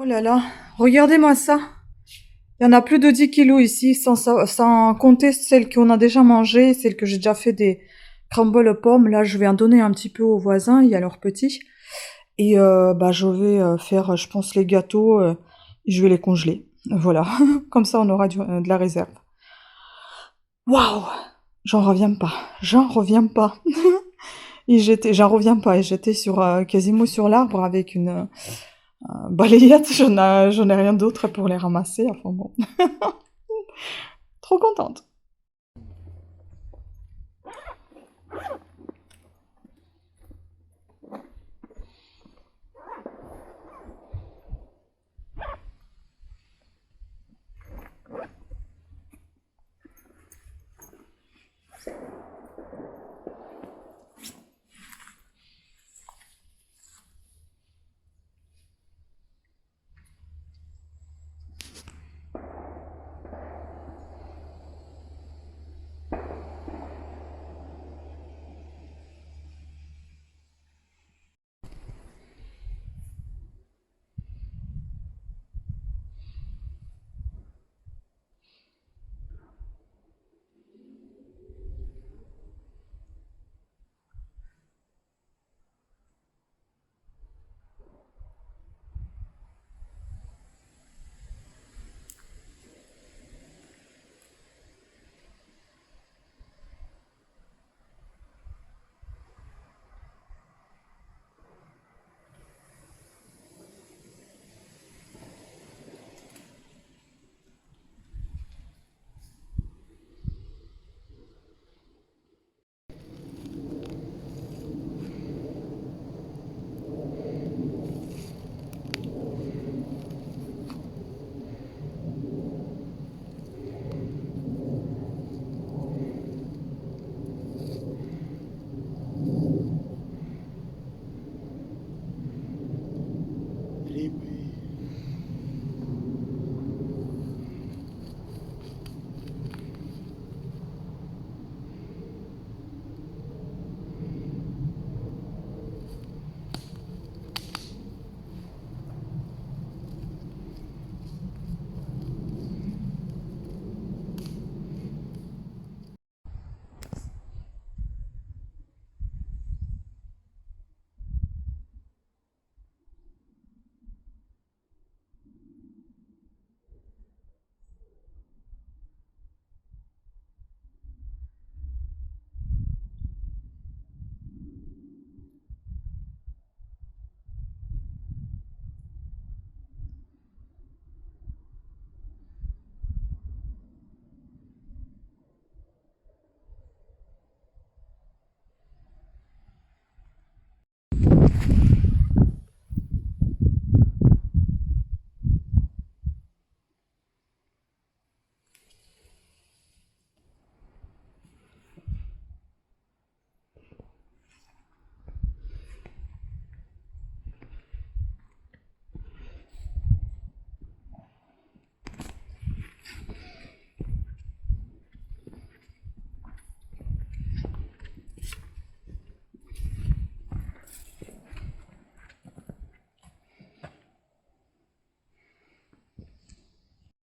là là, regardez-moi ça. Il y en a plus de 10 kilos ici, sans compter celles qu'on a déjà mangées, celles que j'ai déjà fait des crumbles aux pommes. Là, je vais en donner un petit peu aux voisins, il y a leurs petits. Et bah, je vais faire, je pense, les gâteaux, je vais les congeler. Voilà, comme ça on aura de la réserve. Waouh! J'en reviens pas, j'en reviens pas. J'en reviens pas, et j'étais sur, quasiment sur l'arbre avec une balayette, j'en ai rien d'autre pour les ramasser, enfin bon. Trop contente.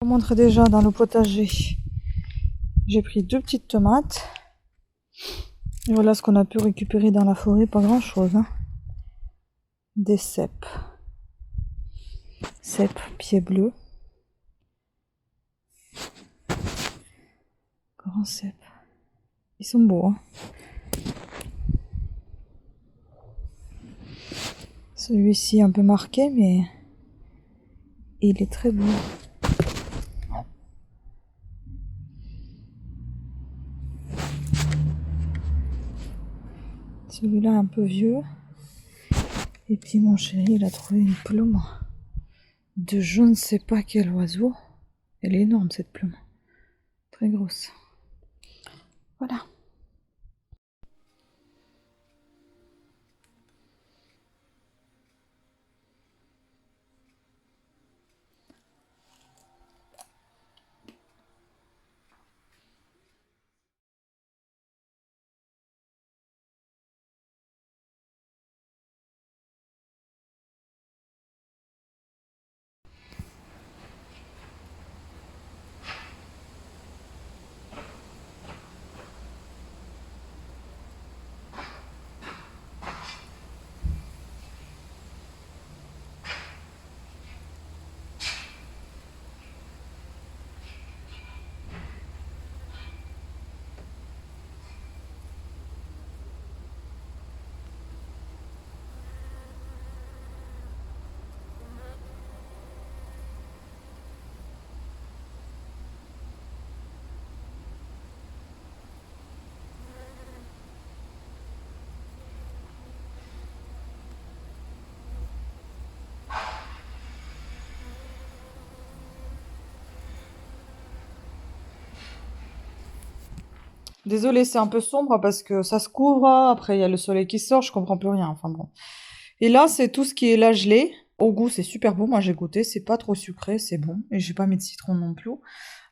Je vous montre déjà dans le potager. J'ai pris 2 petites tomates. Et voilà ce qu'on a pu récupérer dans la forêt, pas grand chose, hein. Des cèpes. Cèpes, pieds bleus. Grands cèpes. Ils sont beaux, hein. Celui-ci un peu marqué, mais il est très beau. Celui-là un peu vieux. Et puis mon chéri, il a trouvé une plume de je ne sais pas quel oiseau. Elle est énorme cette plume. Très grosse. Voilà. Désolée, c'est un peu sombre parce que ça se couvre, après il y a le soleil qui sort, je comprends plus rien, enfin bon. Et là, c'est tout ce qui est la gelée. Au goût, c'est super bon, moi j'ai goûté, c'est pas trop sucré, c'est bon. Et j'ai pas mis de citron non plus.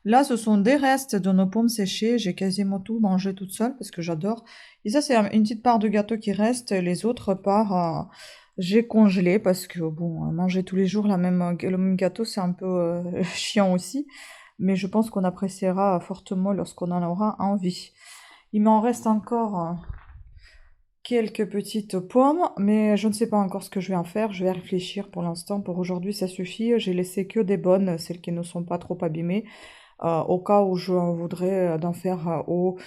Là, ce sont des restes de nos pommes séchées, j'ai quasiment tout mangé toute seule parce que j'adore. Et ça, c'est une petite part de gâteau qui reste, les autres parts, j'ai congelé parce que, bon, manger tous les jours le même gâteau, c'est un peu chiant aussi. Mais je pense qu'on appréciera fortement lorsqu'on en aura envie. Il m'en reste encore quelques petites pommes, mais je ne sais pas encore ce que je vais en faire. Je vais réfléchir pour l'instant. Pour aujourd'hui, ça suffit. J'ai laissé que des bonnes, celles qui ne sont pas trop abîmées, au cas où je voudrais d'en faire au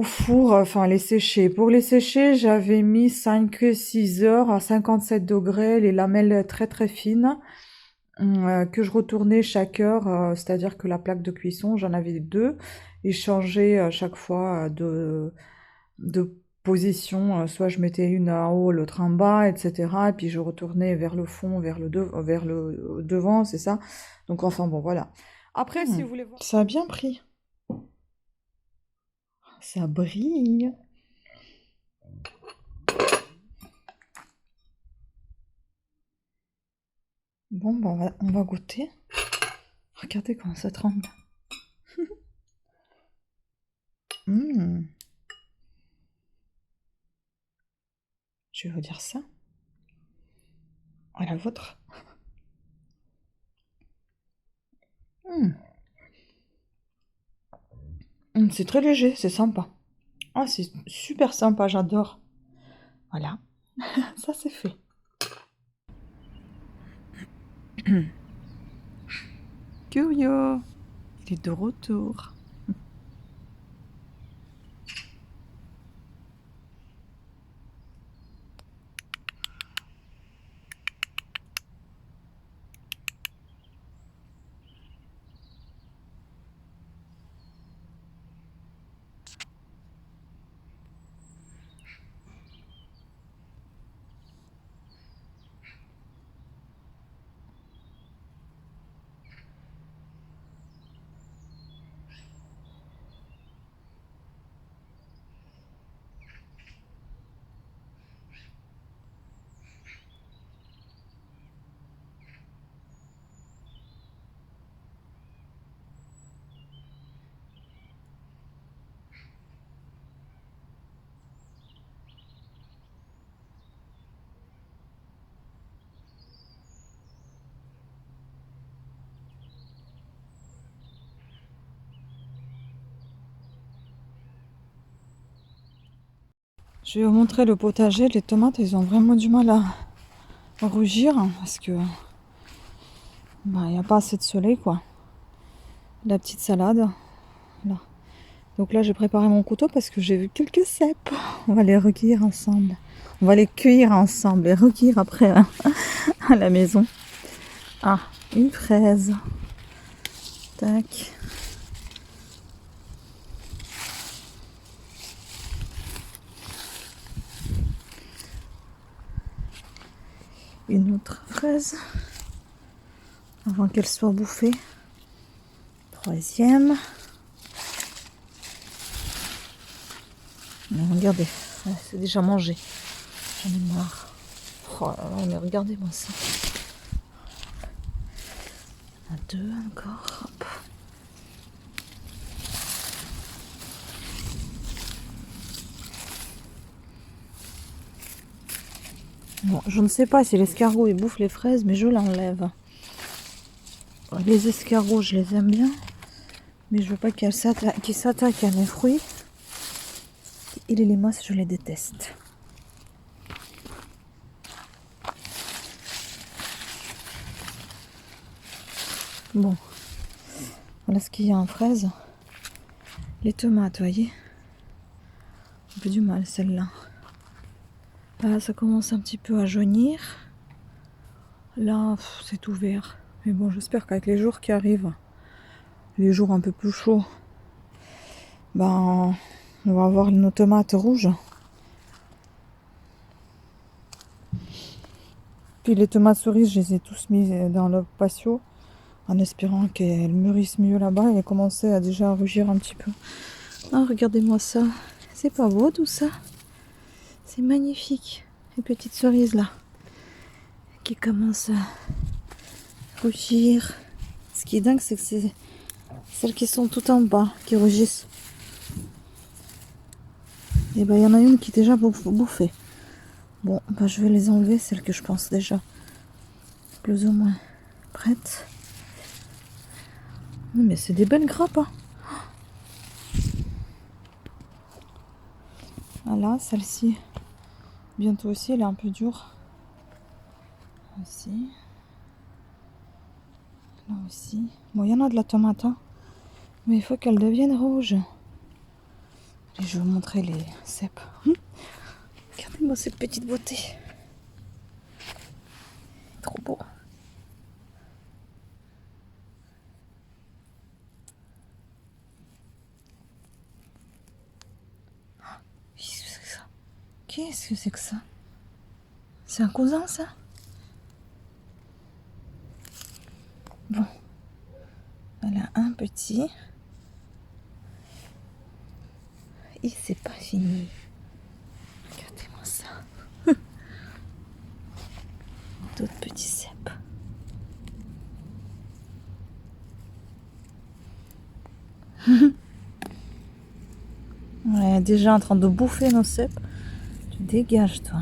four, enfin les sécher. Pour les sécher, j'avais mis 5-6 heures à 57 degrés, les lamelles très très fines. Que je retournais chaque heure, c'est-à-dire que la plaque de cuisson, j'en avais deux, et je changeais à chaque fois de position, soit je mettais une en haut, l'autre en bas, etc. Et puis je retournais vers le fond, vers le devant, c'est ça. Donc enfin bon, voilà. Après, si vous voulez voir... Ça a bien pris. Ça brille. Bon, bah, on va goûter. Regardez comment ça tremble. Mmh. Je vais vous dire ça. À la vôtre. Mmh. C'est très léger, c'est sympa. Ah, c'est super sympa, j'adore. Voilà, ça c'est fait. Curio, il est de retour. Je vais vous montrer le potager. Les tomates, ils ont vraiment du mal à rougir parce que bah, il n'y a pas assez de soleil, quoi. La petite salade, là. Donc là, j'ai préparé mon couteau parce que j'ai vu quelques cèpes. On va les recueillir ensemble. On va les cueillir ensemble et recueillir après à la maison. Ah, une fraise. Tac. Une autre fraise. Avant qu'elle soit bouffée. Troisième. Mais regardez, c'est déjà mangé. J'en ai marre. Oh là là, mais regardez-moi ça. Il y en a deux encore. Hop. Bon, je ne sais pas si l'escargot il bouffe les fraises, mais je l'enlève. Les escargots, je les aime bien, mais je veux pas qu'ils s'attaquent à mes fruits. Et les limaces, je les déteste. Bon, voilà ce qu'il y a en fraises. Les tomates, vous voyez, un peu du mal celle-là. Là, ça commence un petit peu à jaunir. Là, c'est tout vert. Mais bon, j'espère qu'avec les jours qui arrivent, les jours un peu plus chauds, ben, on va avoir nos tomates rouges. Puis les tomates cerises, je les ai tous mis dans le patio en espérant qu'elles mûrissent mieux là-bas. Elles commençaient à déjà rougir un petit peu. Ah, regardez-moi ça. C'est pas beau tout ça? C'est magnifique. Les petites cerises là qui commencent à rougir. Ce qui est dingue, c'est que c'est celles qui sont tout en bas qui rougissent. Et ben il y en a une qui est déjà bouffée. Bon, bah, je vais les enlever, celles que je pense déjà plus ou moins prêtes. Mais c'est des belles grappes. Hein. Voilà, celle-ci, bientôt aussi, elle est un peu dure. Aussi. Là aussi. Bon, il y en a de la tomate, hein, mais il faut qu'elle devienne rouge. Et je vais vous montrer les cèpes. Regardez-moi cette petite beauté. Trop beau. Qu'est-ce que c'est que ça? Qu'est-ce que c'est que ça? C'est un cousin, ça? Bon. Voilà, un petit. Et c'est pas fini. Regardez-moi ça. D'autres petits cèpes. Ouais, déjà en train de bouffer nos cèpes. Tu dégages, toi.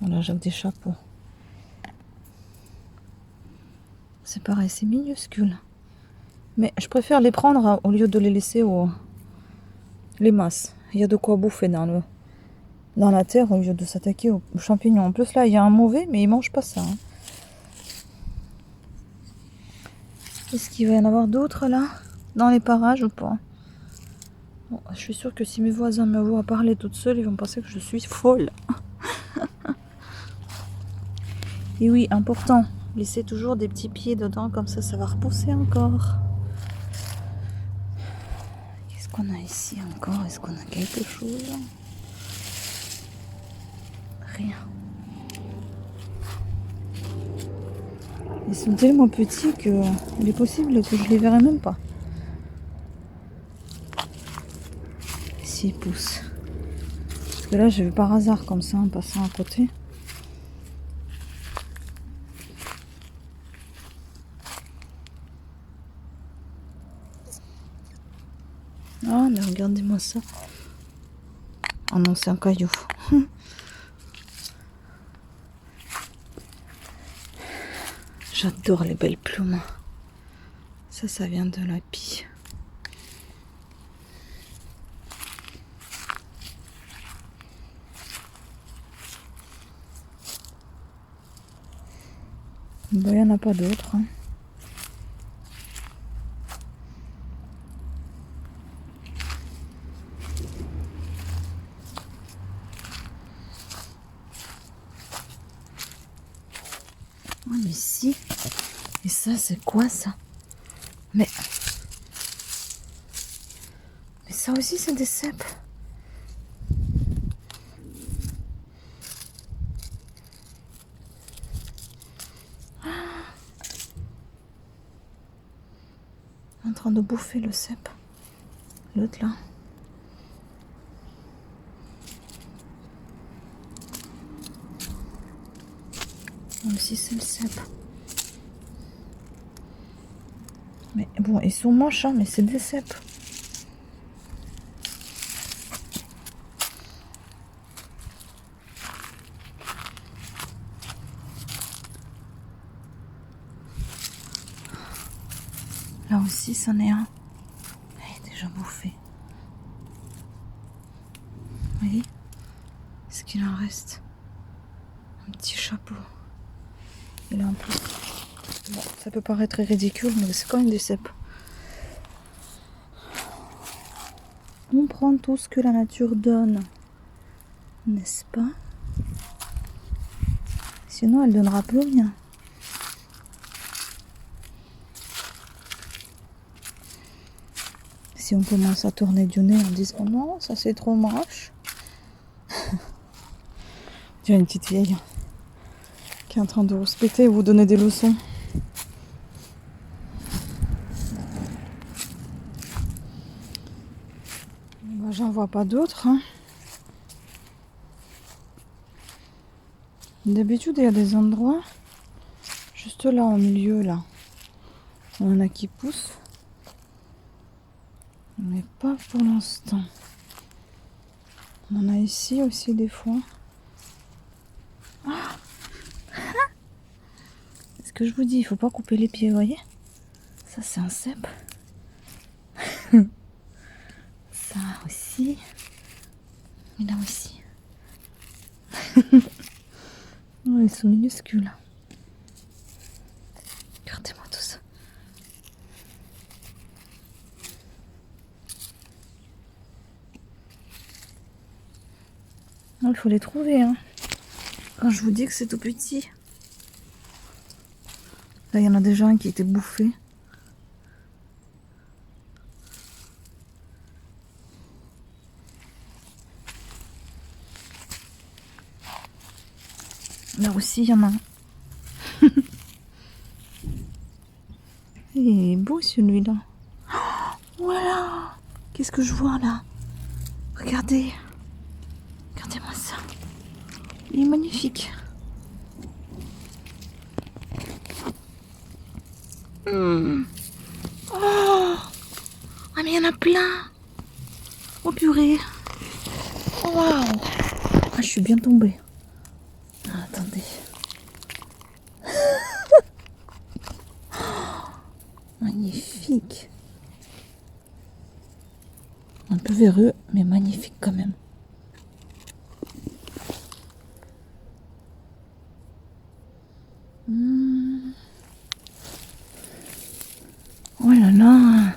Bon, là, j'ai des chapeaux. C'est pareil, c'est minuscule. Mais je préfère les prendre au lieu de les laisser les masses. Il y a de quoi bouffer dans la terre au lieu de s'attaquer aux champignons. En plus, là, il y a un mauvais, mais il mange pas ça. Hein. Est-ce qu'il va y en avoir d'autres, là, dans les parages ou pas? Bon, je suis sûre que si mes voisins me voient parler toute seule, ils vont penser que je suis folle. Et oui, important, laissez toujours des petits pieds dedans, comme ça va repousser encore. Qu'est-ce qu'on a ici encore? Est-ce qu'on a quelque chose? Rien. Ils sont tellement petits que il est possible que je les verrai même pas. S'ils poussent. Parce que là, j'ai vu par hasard comme ça en passant à côté. Ah, mais regardez-moi ça. Ah non, c'est un caillou. J'adore les belles plumes. Ça vient de la pie. Bon, il n'y en a pas d'autres. Hein. Oh, mais si. Et ça, c'est quoi ça? Mais ça aussi, c'est des cèpes. En train de bouffer le cèpe. L'autre là. Aussi, c'est le cèpe. Mais bon, ils sont moches, hein, mais c'est des cèpes. Là aussi, c'en est un. Il est déjà bouffé. Vous voyez? Est-ce qu'il en reste? Un petit chapeau. Et là en plus. Bon, ça peut paraître ridicule, mais c'est quand même des cèpes. On prend tout ce que la nature donne. N'est-ce pas? Sinon, elle donnera plus rien. Si on commence à tourner du nez en disant non, ça c'est trop moche. Il y a une petite vieille qui est en train de vous spéter et vous donner des leçons. Bah, j'en vois pas d'autres. Hein. D'habitude, il y a des endroits, juste là au milieu, là. On en a qui poussent. Mais pas pour l'instant. On en a ici aussi des fois. Ah ce que je vous dis, il faut pas couper les pieds, vous voyez? Ça, c'est un cèpe. Ça aussi. Et là aussi. Oh, ils sont minuscules. Regardez-moi tout ça. Oh, il faut les trouver, hein. Quand je vous dis que c'est tout petit. Là, il y en a déjà un qui était bouffé. Là aussi, il y en a un. Il est beau celui-là. Oh, voilà. Qu'est-ce que je vois là? Regardez. Regardez-moi ça. Il est magnifique. Oh, ah mais il y en a plein. Oh purée. Oh, waouh. Ah, je suis bien tombée. Ah, attendez. Magnifique. Un peu véreux, mais magnifique quand même. Oh là là.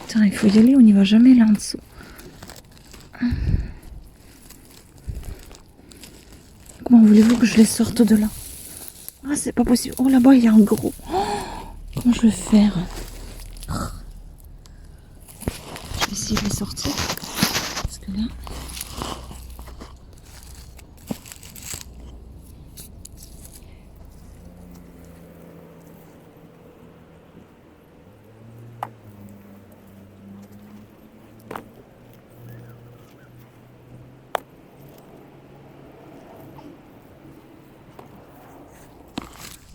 Putain, il faut y aller, on n'y va jamais là en dessous. Comment voulez-vous que je les sorte de là? Ah, c'est pas possible. Oh, là-bas, il y a un gros. Oh, comment je vais faire? Je vais essayer de les sortir. Parce que là...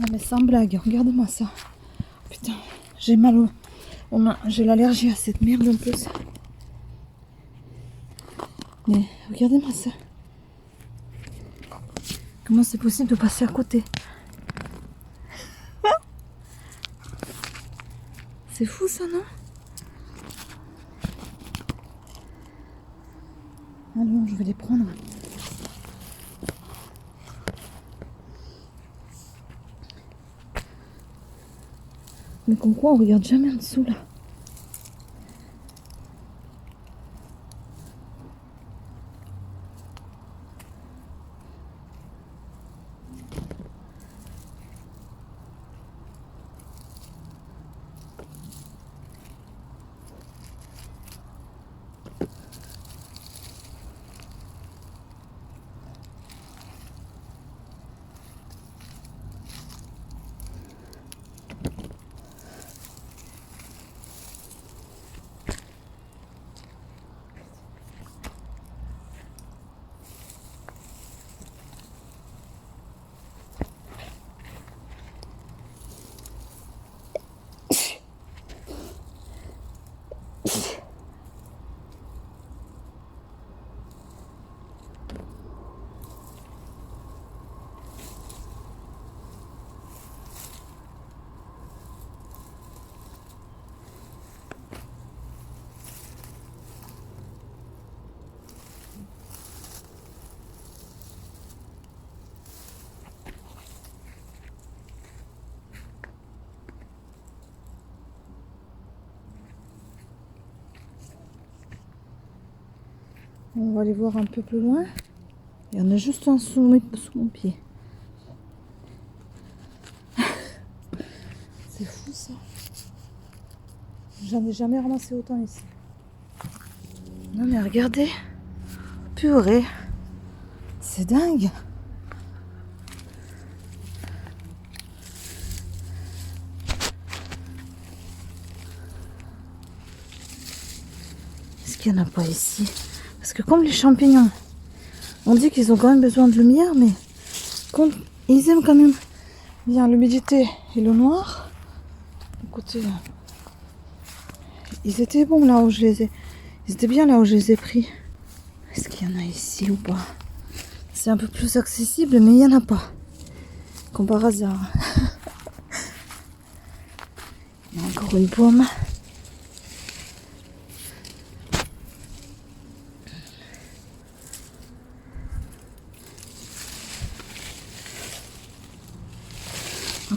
Ah mais sans blague, regardez-moi ça. Putain, j'ai mal au... J'ai l'allergie à cette merde en plus. Mais regardez-moi ça. Comment c'est possible de passer à côté? C'est fou ça, non? Allons, je vais les prendre. Mais comme quoi on regarde jamais en dessous là. On va aller voir un peu plus loin. Il y en a juste un sous mon pied. C'est fou ça. J'en ai jamais ramassé autant ici. Non mais regardez. Purée. C'est dingue. Est-ce qu'il n'y en a pas ici? Parce que comme les champignons, on dit qu'ils ont quand même besoin de lumière, mais comme ils aiment quand même bien l'humidité et le noir. Écoutez, ils étaient bons là où je les ai. Ils étaient bien là où je les ai pris. Est-ce qu'il y en a ici ou pas? C'est un peu plus accessible, mais il n'y en a pas. Comme par hasard. Il y a encore une pomme.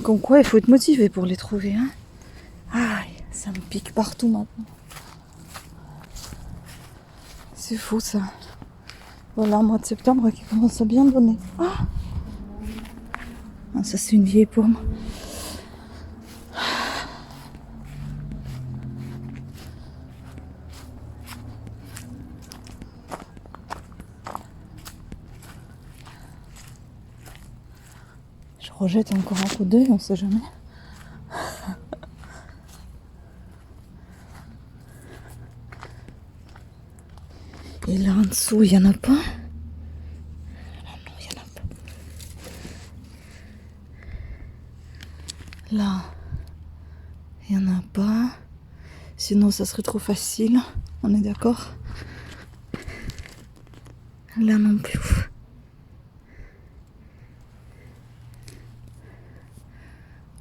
Comme quoi, il faut être motivé pour les trouver. Hein. Aïe, ça me pique partout maintenant. C'est fou ça. Voilà, mois de septembre qui commence à bien donner. Ah, ça c'est une vieille pomme. Je rejette encore un coup d'œil, on sait jamais. Et là en dessous, il n'y en a pas. Non, il n'y en a pas. Là, il n'y en a pas. Sinon, ça serait trop facile. On est d'accord? Là non plus.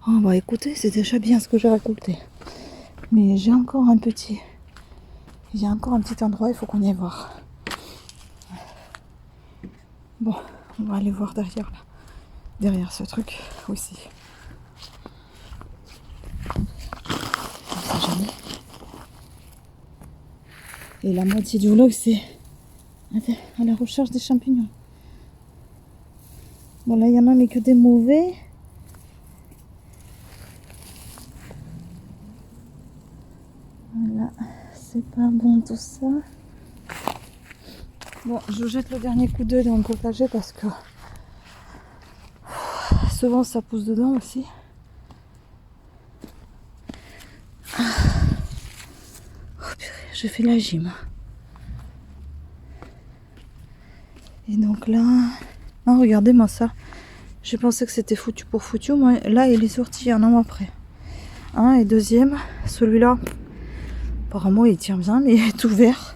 Oh bah écoutez, c'est déjà bien ce que j'ai récolté. Mais j'ai encore un petit... Il y a encore un petit endroit, il faut qu'on y aille voir. Bon, on va aller voir derrière là. Derrière ce truc aussi. On sait jamais. Et la moitié du vlog, c'est à la recherche des champignons. Bon là, il y en a mais que des mauvais. Voilà, c'est pas bon tout ça. Bon, je jette le dernier coup d'œil dans le potager parce que souvent ça pousse dedans aussi. Oh purée, je fais la gym. Et donc là... Ah, regardez-moi ça. J'ai pensé que c'était foutu pour foutu. Moi, là, il est sorti un an après. Et deuxième, celui-là, apparemment, il tient bien, mais il est tout vert.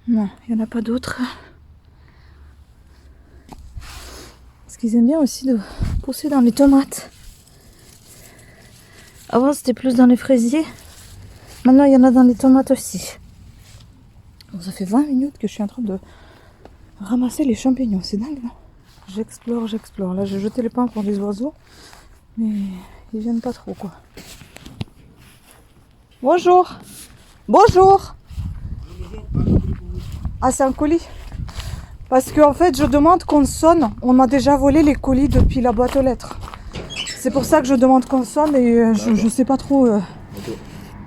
Non, il n'y en a pas d'autres. Parce qu'ils aiment bien aussi de pousser dans les tomates. Avant, c'était plus dans les fraisiers. Maintenant, il y en a dans les tomates aussi. Bon, ça fait 20 minutes que je suis en train de ramasser les champignons. C'est dingue, non? J'explore, j'explore. Là, j'ai jeté les pains pour les oiseaux. Mais ils viennent pas trop, quoi. Bonjour. Bonjour. Ah, c'est un colis. Parce qu'en fait, je demande qu'on sonne. On m'a déjà volé les colis depuis la boîte aux lettres. C'est pour ça que je demande qu'on sonne et je sais pas trop. Okay.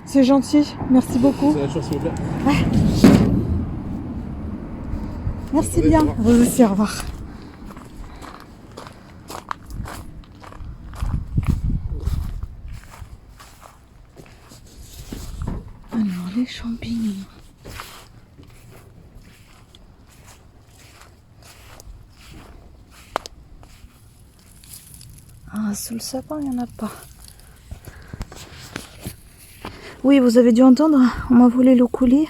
C'est gentil. Merci beaucoup. C'est la chose, s'il vous plaît. Ouais. Merci bien. Vous aussi, au revoir. Alors, les champignons. Ah, sous le sapin, il n'y en a pas. Oui, vous avez dû entendre, on m'a volé le colis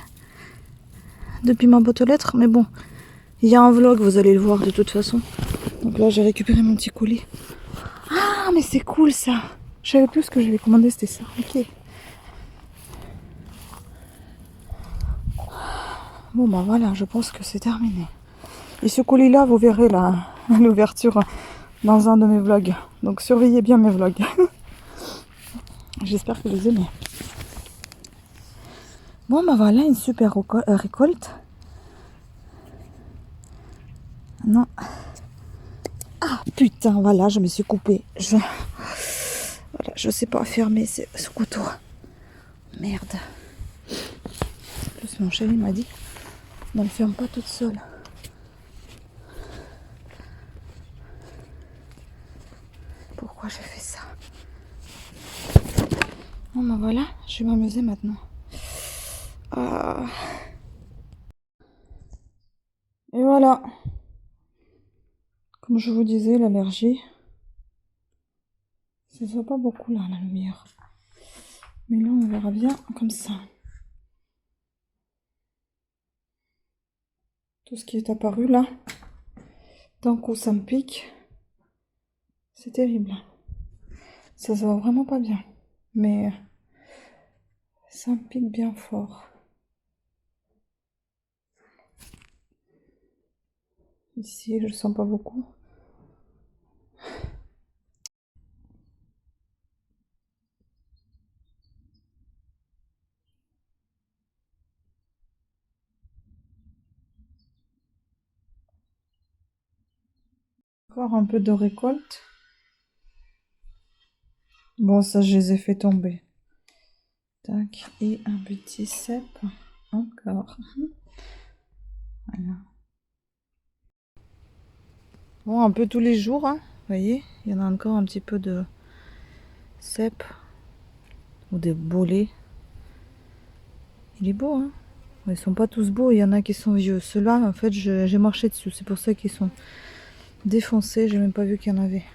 depuis ma boîte aux lettres, mais bon, il y a un vlog, vous allez le voir de toute façon. Donc là, j'ai récupéré mon petit colis. Ah, mais c'est cool ça. Je savais plus ce que j'avais commandé, c'était ça. Ok. Bon, bah voilà, je pense que c'est terminé. Et ce colis-là, vous verrez l'ouverture dans un de mes vlogs. Donc surveillez bien mes vlogs. J'espère que vous les aimez. Bon, bah voilà, une super récolte. Non. Ah, putain, voilà, je me suis coupée. Voilà, je sais pas fermer ce couteau. Merde. En plus, mon chéri m'a dit, ne le ferme pas toute seule. Pourquoi j'ai fait ça? Bon ben voilà, je vais m'amuser maintenant. Ah. Et voilà. Comme je vous disais, l'allergie, ça se voit pas beaucoup là, la lumière. Mais là, on verra bien comme ça. Tout ce qui est apparu là, d'un coup ça me pique. C'est terrible. Ça se voit vraiment pas bien. Mais ça me pique bien fort. Ici, je le sens pas beaucoup. Encore un peu de récolte. Bon, ça, je les ai fait tomber. Tac, et un petit cep. Encore. Voilà. Bon, un peu tous les jours, hein. Vous voyez, il y en a encore un petit peu de cep. Ou des bolets. Il est beau, hein. Ils sont pas tous beaux, il y en a qui sont vieux. Ceux-là, en fait, j'ai marché dessus. C'est pour ça qu'ils sont défoncés. J'ai même pas vu qu'il y en avait.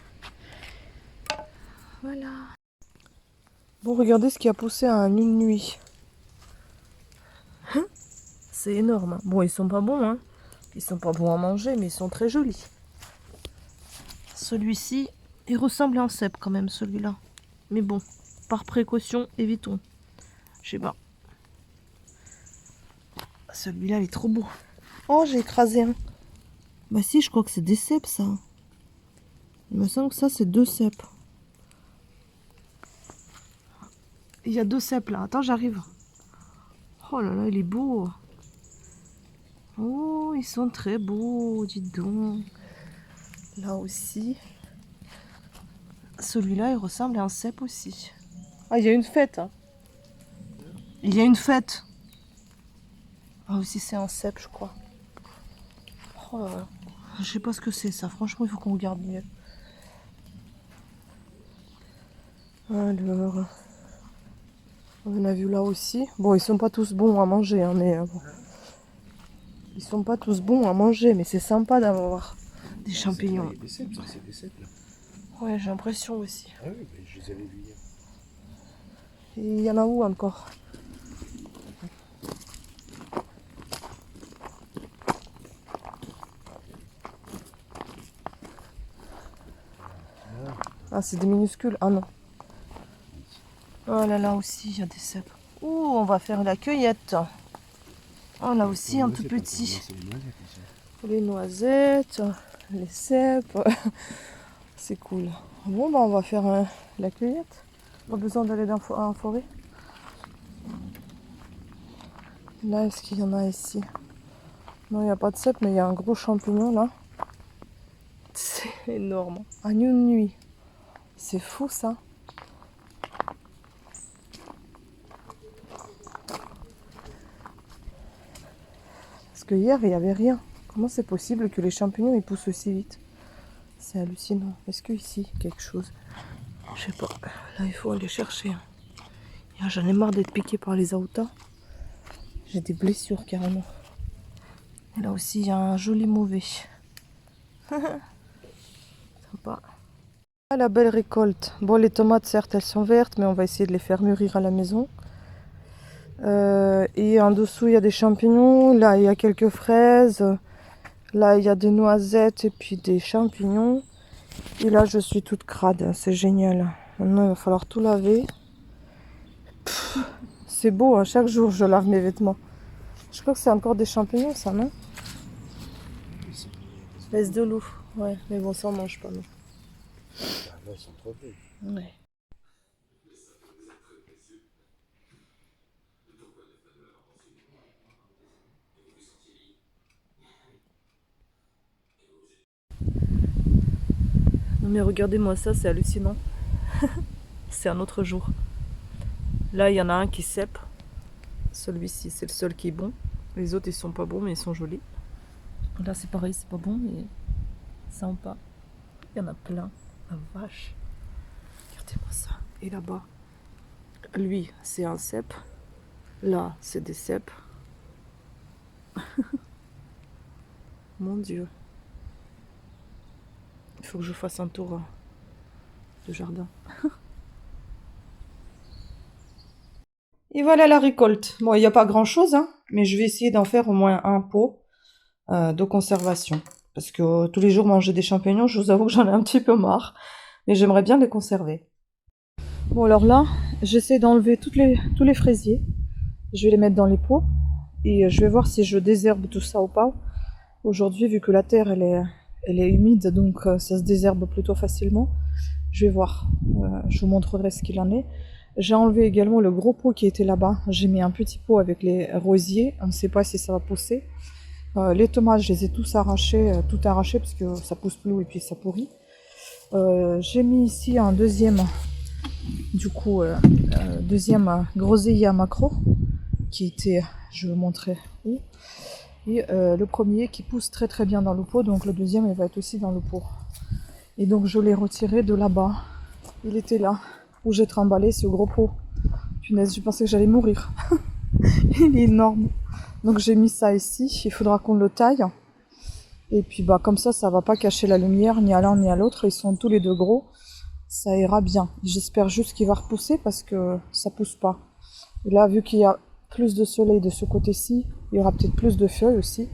Voilà. Bon, regardez ce qui a poussé à une nuit. C'est énorme. Bon, ils sont pas bons, hein. Ils sont pas bons à manger, mais ils sont très jolis. Celui-ci, il ressemble à un cèpe quand même, celui-là. Mais bon, par précaution, évitons. Je sais pas. Celui-là, il est trop beau. Oh, j'ai écrasé un. Bah si, je crois que c'est des cèpes, ça. Il me semble que ça, c'est 2 cèpes. Il y a 2 cèpes là. Attends, j'arrive. Oh là là, il est beau. Oh, ils sont très beaux, dites donc. Là aussi. Celui-là, il ressemble à un cèpe aussi. Ah, il y a une fête. Hein. Il y a une fête. Ah, aussi, c'est un cèpe, je crois. Oh là là. Je sais pas ce que c'est ça. Franchement, il faut qu'on regarde mieux. Alors, on a vu là aussi. Bon, ils sont pas tous bons à manger, hein, mais bon. Ils sont pas tous bons à manger, mais c'est sympa d'avoir des champignons. C'est des cèpes, ça, c'est des cèpes là. Ouais, j'ai l'impression aussi. Ah oui, mais je les avais vus hier. Et il y en a où encore? Ah, c'est des minuscules. Ah non. Oh là là aussi, il y a des cèpes. Ouh, on va faire la cueillette. Oh là aussi, un tout petit. C'est les noisettes. Les cèpes. C'est cool. Bon, bah on va faire la cueillette. Pas besoin d'aller en forêt. Là, est-ce qu'il y en a ici? Non, il n'y a pas de cèpes, mais il y a un gros champignon là. C'est énorme. En une nuit. C'est fou ça. Parce que hier, il n'y avait rien. Comment c'est possible que les champignons ils poussent aussi vite? C'est hallucinant. Est-ce que ici, quelque chose? Je sais pas. Là, il faut aller chercher. J'en ai marre d'être piqué par les aoutas. J'ai des blessures carrément. Et là aussi, il y a un joli mauvais. Sympa. Ah, la belle récolte. Bon, les tomates, certes, elles sont vertes, mais on va essayer de les faire mûrir à la maison. Et en dessous, il y a des champignons. Là, il y a quelques fraises. Là, il y a des noisettes et puis des champignons. Et là, je suis toute crade. C'est génial. Maintenant, il va falloir tout laver. C'est beau, hein. Chaque jour, je lave mes vêtements. Je crois que c'est encore des champignons, ça, non? Laisse de loup. Ouais, mais bon, ça, on mange pas, non. Là, ils sont trop vieux. Ouais. Non mais regardez-moi ça, c'est hallucinant. C'est un autre jour. Là, il y en a un qui cèpe. Celui-ci, c'est le seul qui est bon. Les autres, ils sont pas bons, mais ils sont jolis. Là, c'est pareil, c'est pas bon, mais sympa. Il y en a plein. La vache. Regardez-moi ça. Et là-bas. Lui, c'est un cep. Là, c'est des cèpes. Mon Dieu. Il faut que je fasse un tour de jardin. Et voilà la récolte. Bon, il n'y a pas grand-chose, hein, mais je vais essayer d'en faire au moins un pot de conservation. Parce que tous les jours manger des champignons, je vous avoue que j'en ai un petit peu marre. Mais j'aimerais bien les conserver. Bon, alors là, j'essaie d'enlever tous les fraisiers. Je vais les mettre dans les pots. Et je vais voir si je désherbe tout ça ou pas. Aujourd'hui, vu que la terre, elle est humide, donc ça se désherbe plutôt facilement. Je vais voir. Je vous montrerai ce qu'il en est. J'ai enlevé également le gros pot qui était là-bas. J'ai mis un petit pot avec les rosiers. On ne sait pas si ça va pousser. Les tomates, je les ai tous arrachés, tout arraché parce que ça pousse plus et puis ça pourrit. J'ai mis ici un deuxième, deuxième groseillier à macro qui était, je vais vous montrer où. Et le premier qui pousse très très bien dans le pot, donc le deuxième il va être aussi dans le pot. Et donc je l'ai retiré de là-bas. Il était là, où j'ai trimballé ce gros pot. Punaise, je pensais que j'allais mourir. Il est énorme. Donc j'ai mis ça ici, il faudra qu'on le taille. Et puis bah comme ça va pas cacher la lumière, ni à l'un ni à l'autre. Ils sont tous les deux gros, ça ira bien. J'espère juste qu'il va repousser parce que ça pousse pas. Et là, vu qu'il y a plus de soleil de ce côté-ci, il y aura peut-être plus de feuilles aussi.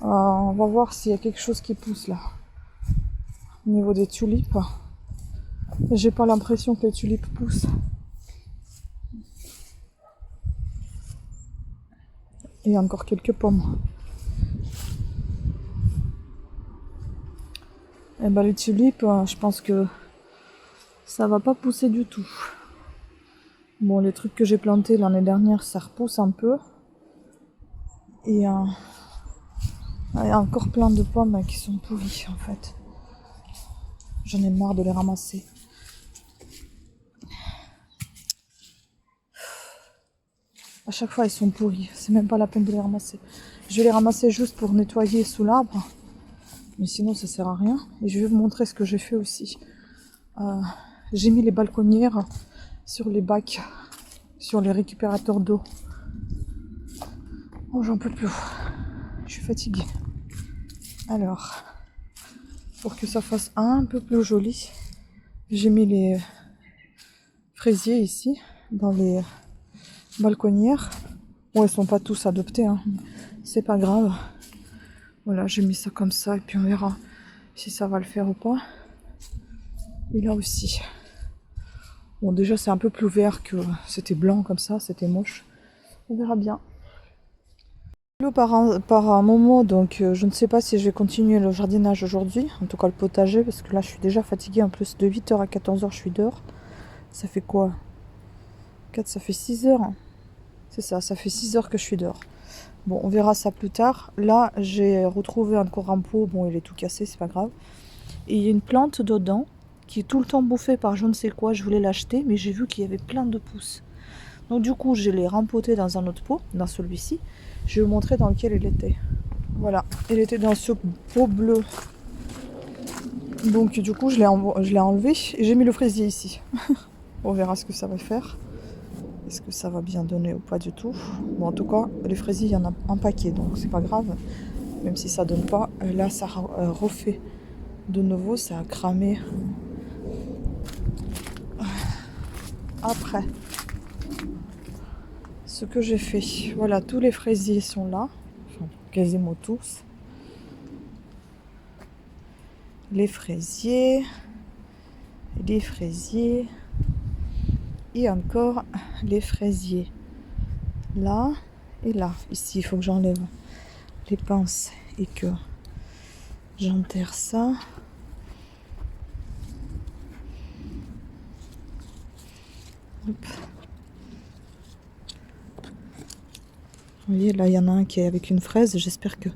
On va voir s'il y a quelque chose qui pousse là. Au niveau des tulipes, j'ai pas l'impression que les tulipes poussent. Il y a encore quelques pommes. Et ben les tulipes, je pense que ça va pas pousser du tout. Bon, les trucs que j'ai plantés l'année dernière, ça repousse un peu. Et il y a encore plein de pommes qui sont pourries en fait. J'en ai marre de les ramasser. À chaque fois, ils sont pourris. C'est même pas la peine de les ramasser. Je vais les ramasser juste pour nettoyer sous l'arbre. Mais sinon, ça sert à rien. Et je vais vous montrer ce que j'ai fait aussi. J'ai mis les balconnières sur les bacs, sur les récupérateurs d'eau. Oh, j'en peux plus. Je suis fatiguée. Alors, pour que ça fasse un peu plus joli, j'ai mis les fraisiers ici, dans les balconnières. Bon, ils sont pas tous adoptés, hein. C'est pas grave. Voilà, j'ai mis ça comme ça et puis on verra si ça va le faire ou pas. Et là aussi. Bon, déjà c'est un peu plus vert que c'était blanc comme ça, c'était moche. On verra bien. Par un moment, donc je ne sais pas si je vais continuer le jardinage aujourd'hui, en tout cas le potager, parce que là je suis déjà fatiguée. En plus de 8h à 14h je suis dehors. Ça fait quoi 4, ça fait 6 heures. C'est ça, ça fait 6 heures que je suis dehors. Bon, on verra ça plus tard. Là, j'ai retrouvé encore un pot. Bon, il est tout cassé, c'est pas grave. Et il y a une plante dedans qui est tout le temps bouffée par je ne sais quoi. Je voulais l'acheter, mais j'ai vu qu'il y avait plein de pousses. Donc du coup, je l'ai rempotée dans un autre pot, dans celui-ci. Je vais vous montrer dans lequel il était. Voilà, il était dans ce pot bleu. Donc du coup, je l'ai enlevé et j'ai mis le fraisier ici. On verra ce que ça va faire. Est-ce que ça va bien donner ou pas du tout? Bon, en tout cas, les fraisiers, il y en a un paquet, donc c'est pas grave. Même si ça donne pas, là, ça refait de nouveau, ça a cramé. Après, ce que j'ai fait, voilà, tous les fraisiers sont là, enfin, quasiment tous. Les fraisiers, et encore les fraisiers. Là et là. Ici, il faut que j'enlève les pinces et que j'enterre ça. Hop. Vous voyez, là, il y en a un qui est avec une fraise. J'espère que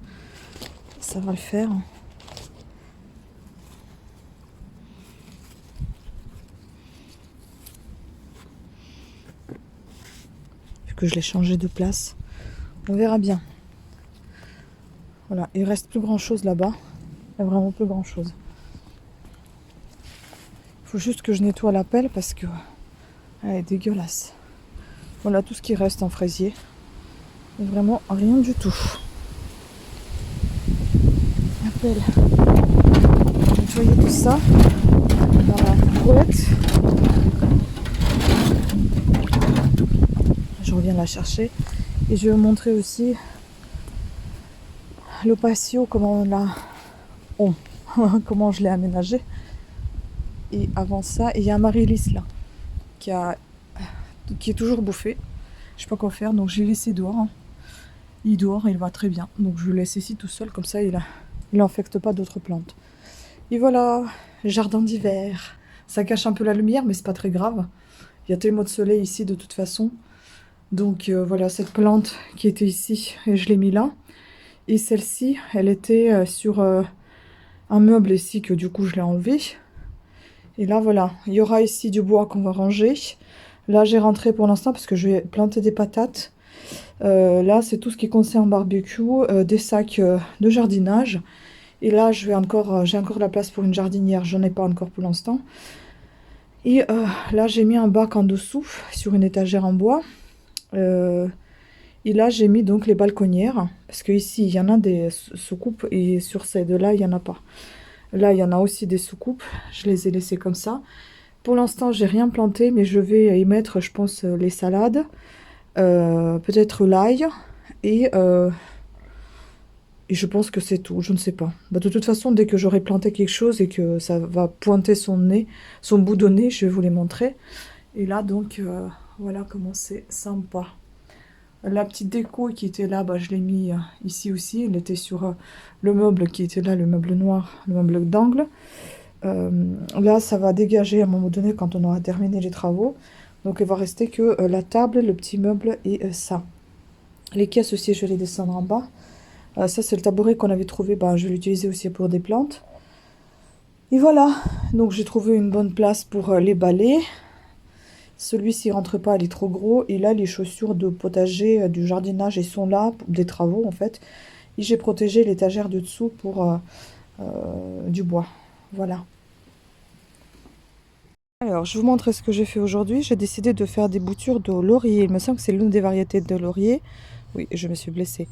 ça va le faire. Vu que je l'ai changé de place. On verra bien. Voilà, il reste plus grand chose là-bas. Il n'y a vraiment plus grand chose. Il faut juste que je nettoie la pelle parce que Elle est dégueulasse. Voilà tout ce qui reste en fraisier. Et vraiment rien du tout. Appelle. Nettoyer tout ça dans la boîte. Je reviens la chercher. Et je vais vous montrer aussi le patio, comment on l'a... Oh. Comment je l'ai aménagé. Et avant ça, il y a un Marie-Lys là, qui est toujours bouffé. Je sais pas quoi faire, donc j'ai laissé dehors. Hein. Il dort, il va très bien. Donc je le laisse ici tout seul, comme ça il n'infecte pas d'autres plantes. Et voilà, jardin d'hiver. Ça cache un peu la lumière, mais c'est pas très grave. Il y a tellement de soleil ici de toute façon. Donc voilà, cette plante qui était ici, et je l'ai mis là. Et celle-ci, elle était sur un meuble ici, que du coup je l'ai enlevé. Et là voilà, il y aura ici du bois qu'on va ranger. Là j'ai rentré pour l'instant parce que je vais planter des patates. Là c'est tout ce qui concerne barbecue, des sacs de jardinage. Et là j'ai encore la place pour une jardinière, j'en ai pas encore pour l'instant. Et là j'ai mis un bac en dessous sur une étagère en bois. Et là j'ai mis donc les balconnières, parce que ici il y en a des soucoupes et sur ces deux-là il n'y en a pas. Là il y en a aussi des soucoupes, je les ai laissées comme ça. Pour l'instant j'ai rien planté, mais je vais y mettre je pense les salades, peut-être l'ail et je pense que c'est tout, je ne sais pas. Bah, de toute façon dès que j'aurai planté quelque chose et que ça va pointer son nez, son bout de nez, je vais vous les montrer. Et là donc voilà comment c'est sympa. La petite déco qui était là, bah, je l'ai mis ici aussi. Elle était sur le meuble qui était là, le meuble noir, le meuble d'angle. Là, ça va dégager à un moment donné quand on aura terminé les travaux. Donc, il va rester que la table, le petit meuble et ça. Les caisses aussi, je vais les descendre en bas. Ça, c'est le tabouret qu'on avait trouvé. Bah, je vais l'utiliser aussi pour des plantes. Et voilà. Donc, j'ai trouvé une bonne place pour les balais. Celui-ci rentre pas, il est trop gros. Et là, les chaussures de potager, du jardinage, ils sont là, des travaux en fait. Et j'ai protégé l'étagère de dessous pour du bois. Voilà. Alors, je vous montre ce que j'ai fait aujourd'hui. J'ai décidé de faire des boutures de laurier. Il me semble que c'est l'une des variétés de laurier. Oui, je me suis blessée.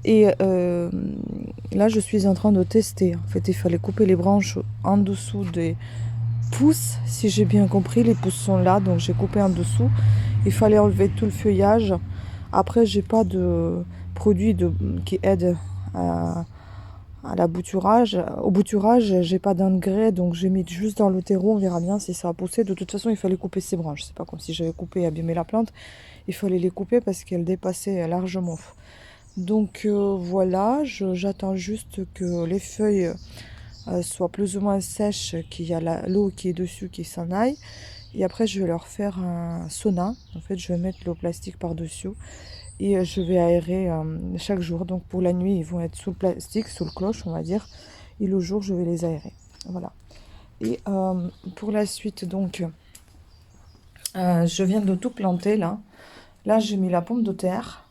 Et là, je suis en train de tester. En fait, il fallait couper les branches en dessous des pousses, si j'ai bien compris. Les pousses sont là, donc j'ai coupé en dessous. Il fallait enlever tout le feuillage. Après, j'ai pas de produit qui aide à la bouturage. Au bouturage, j'ai pas d'engrais, donc j'ai mis juste dans le terreau. On verra bien si ça va pousser. De toute façon, il fallait couper ces branches. C'est pas comme si j'avais coupé et abîmé la plante. Il fallait les couper parce qu'elles dépassaient largement. Donc voilà, j'attends juste que les feuilles soient plus ou moins sèches, qu'il y a l'eau qui est dessus qui s'en aille. Et après, je vais leur faire un sauna. En fait, je vais mettre l'eau plastique par-dessus. Et je vais aérer chaque jour. Donc pour la nuit, ils vont être sous le plastique, sous le cloche, on va dire. Et le jour, je vais les aérer. Voilà. Et pour la suite, donc, je viens de tout planter là. Là, j'ai mis la pomme de terre.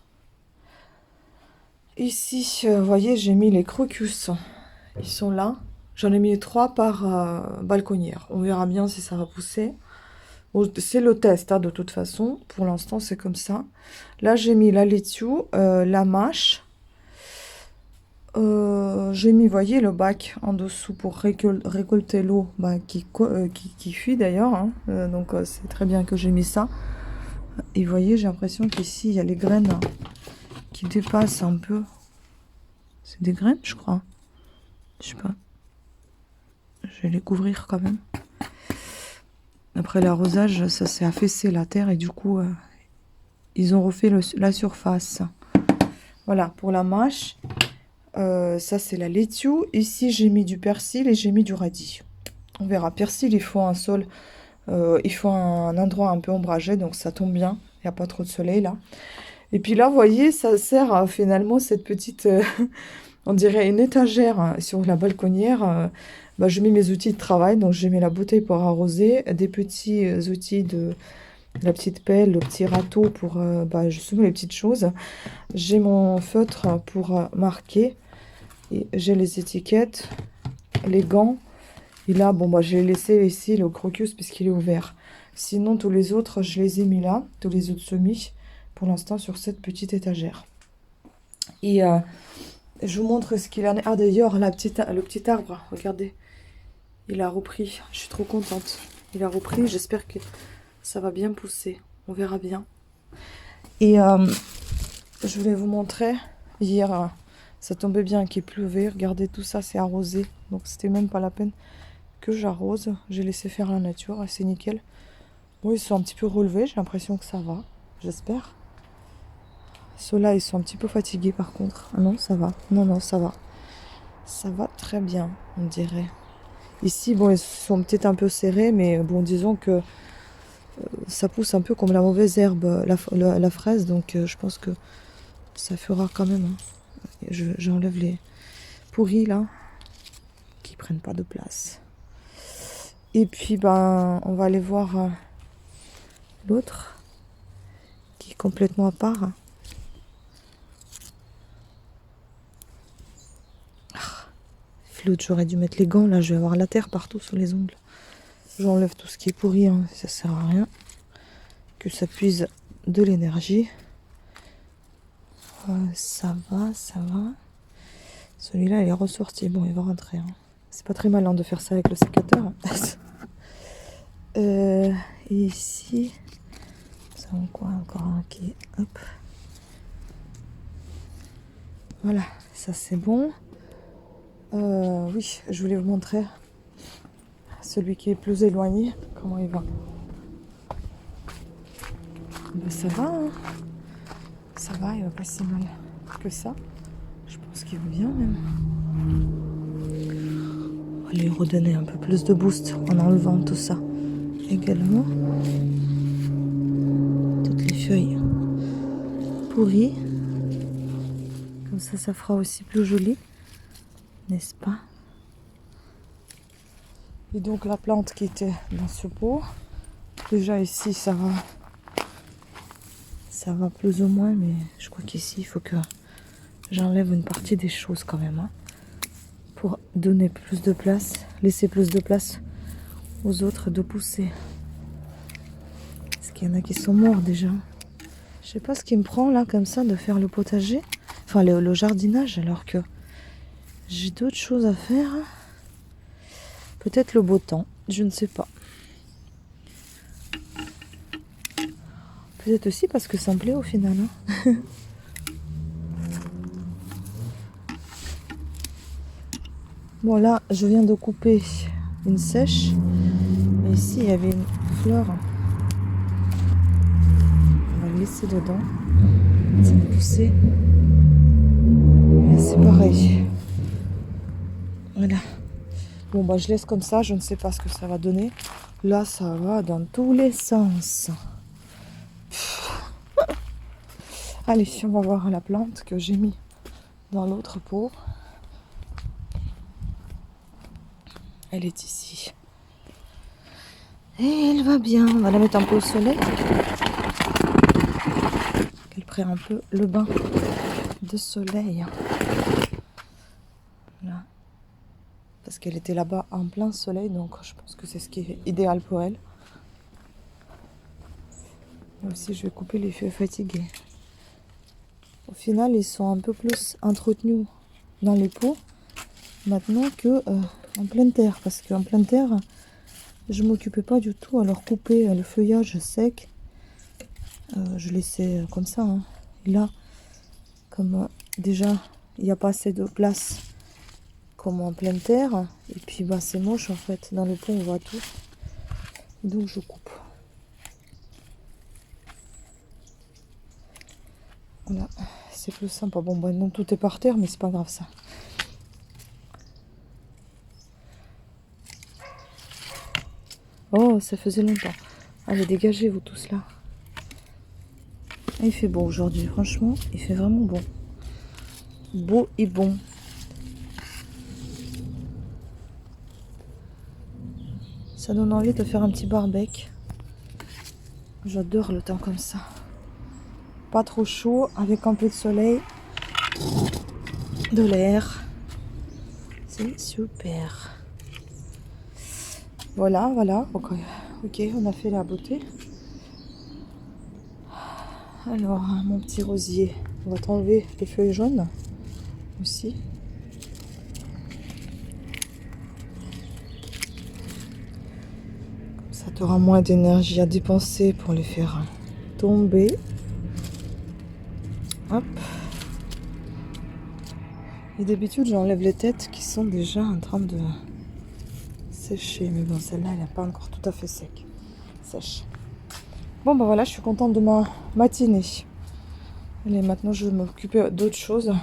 Ici, vous voyez, j'ai mis les crocus. Ils sont là. J'en ai mis 3 par balconnière. On verra bien si ça va pousser. Bon, c'est le test, hein, de toute façon. Pour l'instant, c'est comme ça. Là, j'ai mis la laitue, la mâche. J'ai mis, voyez, le bac en dessous pour récolter l'eau bah, qui fuit d'ailleurs. Hein. Donc, c'est très bien que j'ai mis ça. Et vous voyez, j'ai l'impression qu'ici, il y a les graines qui dépassent un peu. C'est des graines, je crois. Je sais pas. Je vais les couvrir quand même. Après l'arrosage, ça s'est affaissé la terre et du coup, ils ont refait la surface. Voilà, pour la mâche, ça c'est la laitue. Ici, j'ai mis du persil et j'ai mis du radis. On verra. Persil, il faut un sol, il faut un endroit un peu ombragé, donc ça tombe bien. Il n'y a pas trop de soleil là. Et puis là, vous voyez, ça sert à, finalement cette petite, on dirait une étagère sur la balconnière. Bah, je mets mes outils de travail, donc j'ai mis la bouteille pour arroser, des petits outils de la petite pelle, le petit râteau pour bah, justement les petites choses. J'ai mon feutre pour marquer, et j'ai les étiquettes, les gants. Et là, bon, bah, j'ai laissé ici le crocus puisqu'il est ouvert. Sinon, tous les autres, je les ai mis là, tous les autres semis, pour l'instant, sur cette petite étagère. Et je vous montre ce qu'il en est. Ah, d'ailleurs, le petit arbre, regardez, il a repris. Je suis trop contente. Il a repris, j'espère que ça va bien pousser. On verra bien. Et je voulais vous montrer, hier, ça tombait bien qu'il pleuvait. Regardez, tout ça, c'est arrosé. Donc, c'était même pas la peine que j'arrose. J'ai laissé faire la nature, c'est nickel. Bon, ils sont un petit peu relevés, j'ai l'impression que ça va, j'espère. Ceux-là, ils sont un petit peu fatigués par contre. Ah non, ça va. Non, non, ça va. Ça va très bien, on dirait. Ici, bon, ils sont peut-être un peu serrés, mais bon, disons que ça pousse un peu comme la mauvaise herbe, la fraise, donc je pense que ça fera quand même. Hein. J'enlève les pourris là, qui prennent pas de place. Et puis, ben, on va aller voir l'autre, qui est complètement à part. L'autre, j'aurais dû mettre les gants, là, je vais avoir la terre partout sur les ongles. J'enlève tout ce qui est pourri, hein, ça sert à rien. Que ça puise de l'énergie. Ça va, ça va. Celui-là, il est ressorti. Bon, il va rentrer. Hein. C'est pas très malin de faire ça avec le sécateur. Et ici, ça va quoi encore un qui... Hop. Voilà, ça c'est bon. Oui, je voulais vous montrer celui qui est plus éloigné, comment il va. Ben, ça va, hein. Ça va, il va pas si mal que ça. Je pense qu'il va bien même. On va lui redonner un peu plus de boost en enlevant tout ça. Également, toutes les feuilles pourries. Comme ça fera aussi plus joli, n'est-ce pas? Et donc la plante qui était dans ce pot, déjà ici ça va plus ou moins, mais je crois qu'ici il faut que j'enlève une partie des choses quand même, hein, pour donner plus de place, laisser plus de place aux autres de pousser. Parce qu'il y en a qui sont morts déjà. Je sais pas ce qui me prend là comme ça de faire le potager, enfin le jardinage, alors que j'ai d'autres choses à faire. Peut-être le beau temps, je ne sais pas. Peut-être aussi parce que ça me plaît au final. Hein. Bon là, je viens de couper une sèche. Mais ici, il y avait une fleur. On va le laisser dedans. Ça va pousser. C'est pareil. Voilà. Bon bah je laisse comme ça, je ne sais pas ce que ça va donner. Là ça va dans tous les sens. Allez, on va voir la plante que j'ai mis dans l'autre pot. Elle est ici. Et elle va bien. On va la mettre un peu au soleil. Qu'elle prenne un peu le bain de soleil. Là. Parce qu'elle était là-bas en plein soleil, donc je pense que c'est ce qui est idéal pour elle. Moi aussi, je vais couper les feuilles fatiguées. Au final, ils sont un peu plus entretenus dans les pots maintenant que en pleine terre. Parce qu'en pleine terre, je m'occupais pas du tout à leur couper le feuillage sec. Je laissais comme ça. Hein. Et là, comme déjà, il n'y a pas assez de place comme en pleine terre, et puis bah c'est moche en fait, dans le pot on voit tout, donc je coupe. Voilà, c'est plus sympa. Bon bah non, tout est par terre, mais c'est pas grave ça. Oh, ça faisait longtemps. Allez, dégagez vous tous là. Il fait beau aujourd'hui, franchement, il fait vraiment bon. Beau et bon. Ça donne envie de faire un petit barbecue. J'adore le temps comme ça. Pas trop chaud, avec un peu de soleil, de l'air. C'est super. Voilà, voilà. Donc, Ok, on a fait la beauté. Alors, mon petit rosier, on va t'enlever les feuilles jaunes aussi. Comme ça, tu auras moins d'énergie à dépenser pour les faire tomber. Hop. Et d'habitude, j'enlève les têtes qui sont déjà en train de sécher. Mais bon, celle-là, elle n'est pas encore tout à fait sèche. Bon, bah voilà, je suis contente de ma matinée. Allez, maintenant, je vais m'occuper d'autres choses.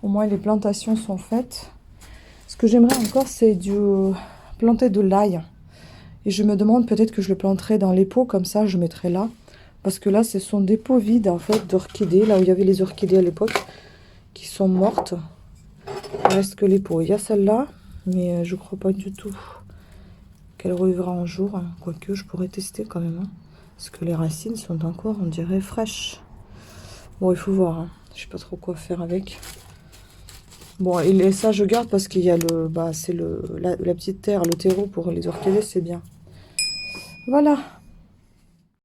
Au moins, les plantations sont faites. Ce que j'aimerais encore, c'est planter de l'ail. Et je me demande peut-être que je le planterai dans les pots, comme ça, je mettrai là. Parce que là, ce sont des pots vides, en fait, d'orchidées. Là où il y avait les orchidées à l'époque, qui sont mortes. Il reste que les pots. Il y a celle-là, mais je crois pas du tout qu'elle revivra un jour. Quoique, je pourrais tester quand même. Parce que les racines sont encore, on dirait, fraîches. Bon, il faut voir. Je sais pas trop quoi faire avec. Bon, et ça, je garde parce qu'il y a c'est la petite terre, le terreau pour les orchidées, c'est bien. Voilà.